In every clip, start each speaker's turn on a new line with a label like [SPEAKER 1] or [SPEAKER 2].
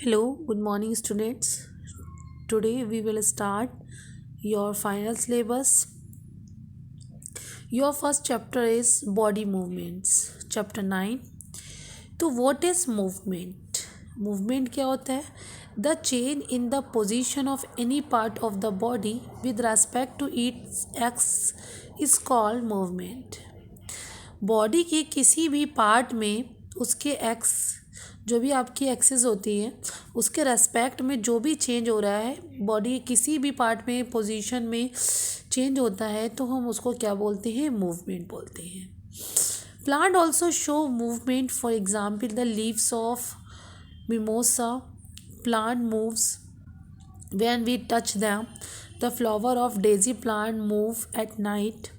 [SPEAKER 1] Hello, good morning, students. Today we will start your final syllabus. Your first chapter is body movements. Chapter 9. तो what is movement? Movement क्या होता है? The change in the position of any part of the body with respect to its axis is called movement. Body के किसी भी part में उसके x जो भी आपकी एक्सिस होती है उसके रेस्पेक्ट में जो भी चेंज हो रहा है बॉडी के किसी भी पार्ट में पोजीशन में चेंज होता है तो हम उसको क्या बोलते हैं? मूवमेंट बोलते हैं. Plant also show movement. For example the leaves of mimosa plant moves when we touch them. The flower of daisy plant move at night.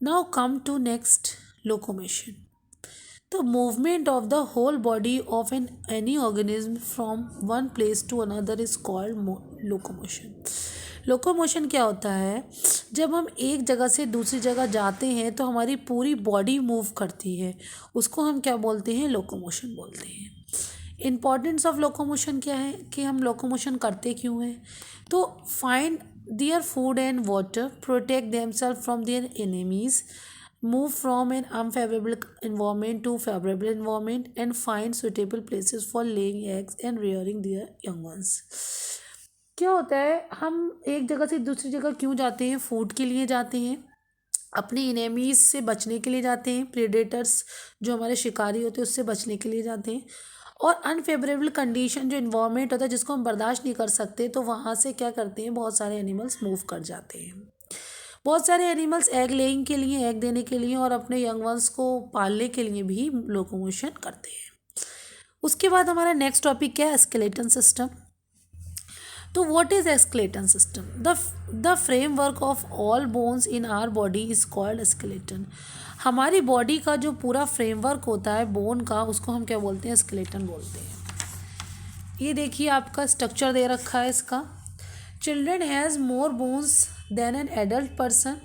[SPEAKER 1] Now come to next, locomotion. The movement of the whole body of any organism from one place to another is called locomotion. Locomotion क्या होता है? जब हम एक जगह से दूसरी जगह जाते हैं तो हमारी पूरी बॉडी मूव करती है, उसको हम क्या बोलते हैं? लोकोमोशन बोलते हैं. इम्पॉर्टेंस ऑफ लोकोमोशन क्या है कि हम लोकोमोशन करते क्यों हैं? तो find their food and water, protect themselves from their enemies, move from an unfavorable environment to favorable environment, and find suitable places for laying eggs and rearing their young ones. क्या होता है? हम एक जगह से दूसरी जगह क्यों जाते हैं? फूड के लिए जाते हैं, अपने इनेमीज से बचने के लिए जाते हैं, प्रेडेटर्स जो हमारे शिकारी होते हैं उससे बचने के लिए जाते हैं, और अनफेवरेबल कंडीशन जो इन्वायरमेंट होता है जिसको हम बर्दाश्त नहीं कर सकते तो वहाँ से क्या करते हैं? बहुत सारे एनिमल्स मूव कर जाते हैं. बहुत सारे एनिमल्स एग लेइंग के लिए, एग देने के लिए और अपने यंग वंस को पालने के लिए भी लोकोमोशन करते हैं. उसके बाद हमारा नेक्स्ट टॉपिक क्या है? Skeleton system. तो what is skeleton system? The framework of all bones in our body is called skeleton. हमारी बॉडी का जो पूरा फ्रेमवर्क होता है बोन का, उसको हम क्या बोलते हैं? स्केलेटन बोलते हैं. ये देखिए आपका स्ट्रक्चर दे रखा है इसका. Children has more bones than an adult person.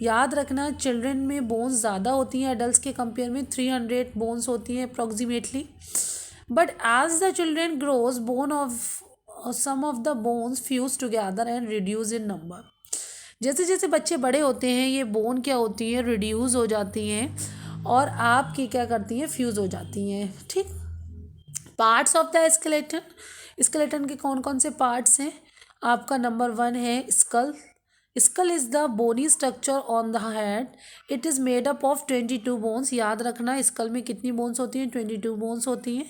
[SPEAKER 1] याद रखना, चिल्ड्रन में बोन्स ज़्यादा होती हैं एडल्ट के कंपेयर में. 300 बोन्स होती हैं approximately. But as the children grows bone of some of the bones fuse together and reduce in number. जैसे जैसे बच्चे बड़े होते हैं ये बोन क्या होती हैं? रिड्यूस हो जाती हैं और आपकी क्या करती हैं? फ्यूज़ हो जाती हैं. ठीक. Parts of the skeleton. Skeleton के कौन कौन से पार्ट्स हैं? आपका नंबर 1 है skull. Skull is the bony structure on the head. It is made up of 22 bones. याद रखना स्कल में कितनी बोन्स होती हैं? 22 बोन्स होती हैं.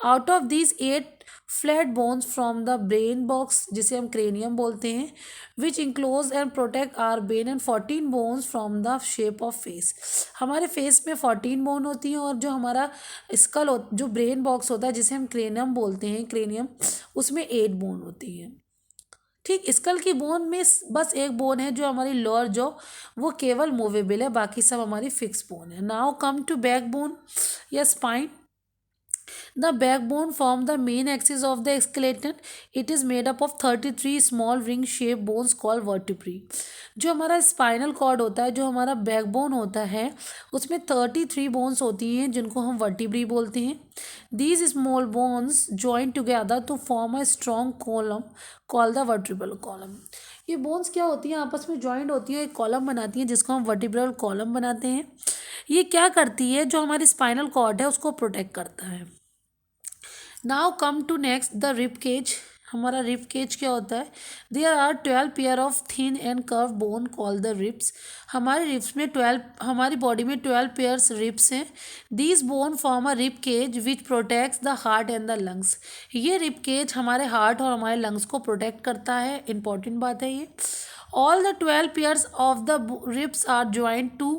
[SPEAKER 1] Out of these 8 flat bones from the brain box जिसे हम क्रेनियम बोलते हैं, which enclose and protect our brain, and 14 bones from the shape of face. हमारे फेस में 14 बोन होती हैं और जो हमारा स्कल जो ब्रेन बॉक्स होता है जिसे हम क्रेनियम बोलते हैं, क्रेनियम, उसमें 8 बोन होती हैं. ठीक. स्कल की बोन में बस एक बोन है जो हमारी लोअर जो वो केवल मूवेबल है, बाकी सब हमारी फिक्स बोन है. Now come to back bone या spine. The backbone forms the main axis of the skeleton. It is made up of 33 small ring-shaped bones called vertebrae. जो हमारा स्पाइनल कॉर्ड होता है, जो हमारा बैकबोन होता है, उसमें 33 बोन्स होती हैं जिनको हम वर्टिब्री बोलते हैं. These small bones join together to form a strong column called the vertebral column. ये बोन्स क्या होती हैं? आपस में ज्वाइंट होती हैं, एक कॉलम बनाती हैं जिसको हम वर्टिब्रल कॉलम बनाते हैं. ये क्या करती है? जो हमारी स्पाइनल कॉर्ड है उसको प्रोटेक्ट करता है. Now come to next the rib cage. हमारा रिब केज क्या होता है? There are 12 pair of thin and curve bone call the ribs. हमारे रिब्स में 12, हमारी बॉडी में 12 पेयर्स रिब्स हैं. These bone form a rib cage which protects the heart and the lungs. ये रिब केज हमारे हार्ट और हमारे lungs को प्रोटेक्ट करता है. इंपॉर्टेंट बात है ये. All the 12 pairs of the ribs are joined to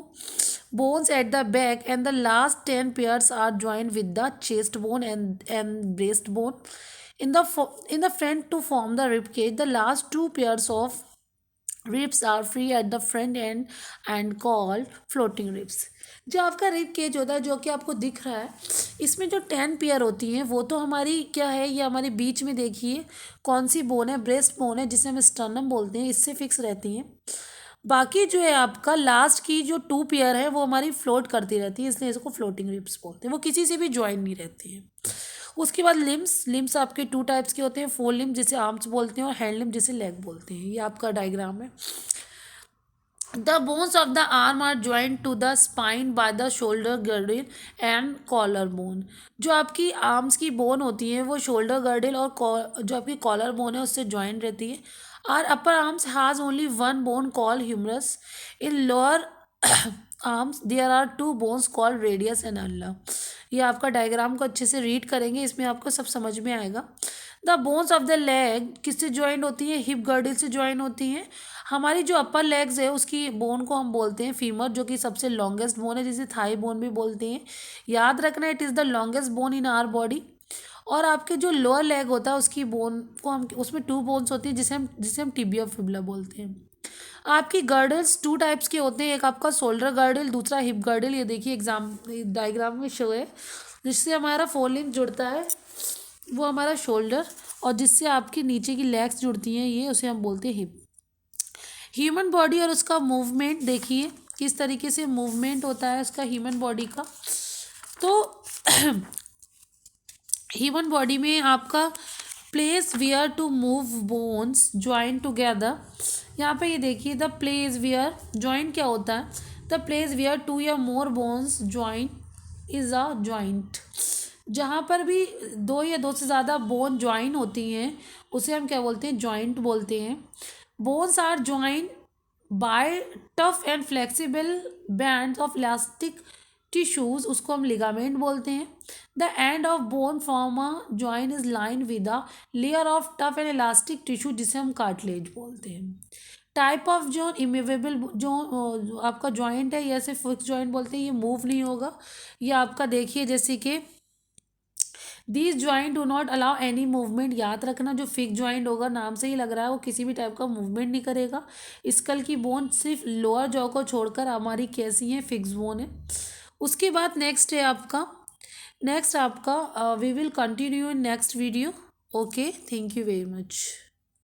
[SPEAKER 1] bones at the back, and the last 10 pairs are joined with the chest bone and breastbone in the front to form the rib cage. The last 2 pairs of ribs are free at the front end and called floating ribs. जो आपका rib cage होता है जो कि आपको दिख रहा है, इसमें जो 10 पेयर होती हैं वो तो हमारी क्या है? ये हमारे बीच में देखिए कौन सी बोन है? ब्रेस्ट बोन है जिसे हम स्टर्नम बोलते हैं, इससे फिक्स रहती हैं. बाकी जो है आपका लास्ट की जो 2 पेयर है वो हमारी फ्लोट करती रहती है, इसलिए इसको फ्लोटिंग रिब्स बोलते हैं. वो किसी से भी ज्वाइन नहीं रहती हैं. उसके बाद लिम्स आपके टू टाइप्स के होते हैं, फोर लिम्स जिसे आर्म्स बोलते हैं और हैंड लिम्स जिसे लेग बोलते हैं। ये आपका डायग्राम है। The bones of the arm are joint to the spine by the shoulder girdle and collar bone. जो आपकी आर्म्स की बोन होती है वो शोल्डर गर्डल और जो आपकी कॉलर बोन है उससे ज्वाइंट रहती है। Our upper arms has only one bone called humerus. In lower arms there are two bones called radius and ulna. ये आपका डायग्राम को अच्छे से रीड करेंगे, इसमें आपको सब समझ में आएगा। The bones of the leg किससे ज्वाइंट होती हैं? हिप गर्डल से ज्वाइंट होती हैं। हमारी जो अपर लेग्स है उसकी बोन को हम बोलते हैं फीमर, जो कि सबसे लॉन्गेस्ट बोन है, जिसे थाई बोन भी बोलते हैं। याद रखना, it is the longest bone in our body. और आपके जो लोअर लेग होता है उसकी बोन को हम, उसमें टू बोन्स होती हैं जिसे हम टिबिया फिबुला बोलते हैं। आपकी गर्डल्स टू टाइप्स के होते हैं, एक आपका शोल्डर गर्डल, दूसरा हिप गर्डल। ये देखिए एग्जाम डायग्राम में शो है। जिससे हमारा फोर लिम्ब जुड़ता है वो हमारा शोल्डर, और जिससे आपकी नीचे की लेग्स जुड़ती हैं ये उसे हम बोलते हैं हिप। ह्यूमन बॉडी और उसका मूवमेंट देखिए किस तरीके से मूवमेंट होता है उसका ह्यूमन बॉडी का। तो ह्यूमन बॉडी में आपका place where two move bones join together. यहाँ पे ये देखिए द प्लेस वियर, ज्वाइंट क्या होता है? द प्लेस वियर टू या more bones join is a joint. जहाँ पर भी दो या दो से ज़्यादा बोन ज्वाइन होती हैं उसे हम क्या बोलते हैं? ज्वाइंट बोलते हैं। Bones are join by tough and flexible band of elastic tissues, उसको हम लिगामेंट बोलते हैं। The end of bone from a join is line with a layer of tough and elastic tissue जिसे हम कार्टिलेज बोलते हैं। टाइप ऑफ जो immovable जो आपका जॉइंट है, या ऐसे फिक्स जॉइंट बोलते हैं, ये मूव नहीं होगा। ये आपका देखिए जैसे कि these joint do not allow any movement. याद रखना, जो फिक्स ज्वाइंट होगा नाम से ही लग रहा है वो किसी भी टाइप का मूवमेंट नहीं करेगा। स्कल की बोन सिर्फ लोअर जॉ को छोड़कर हमारी कैसी है? फिक्स बोन है। उसके बाद नेक्स्ट आपका we will continue in next video. Okay, thank you very much.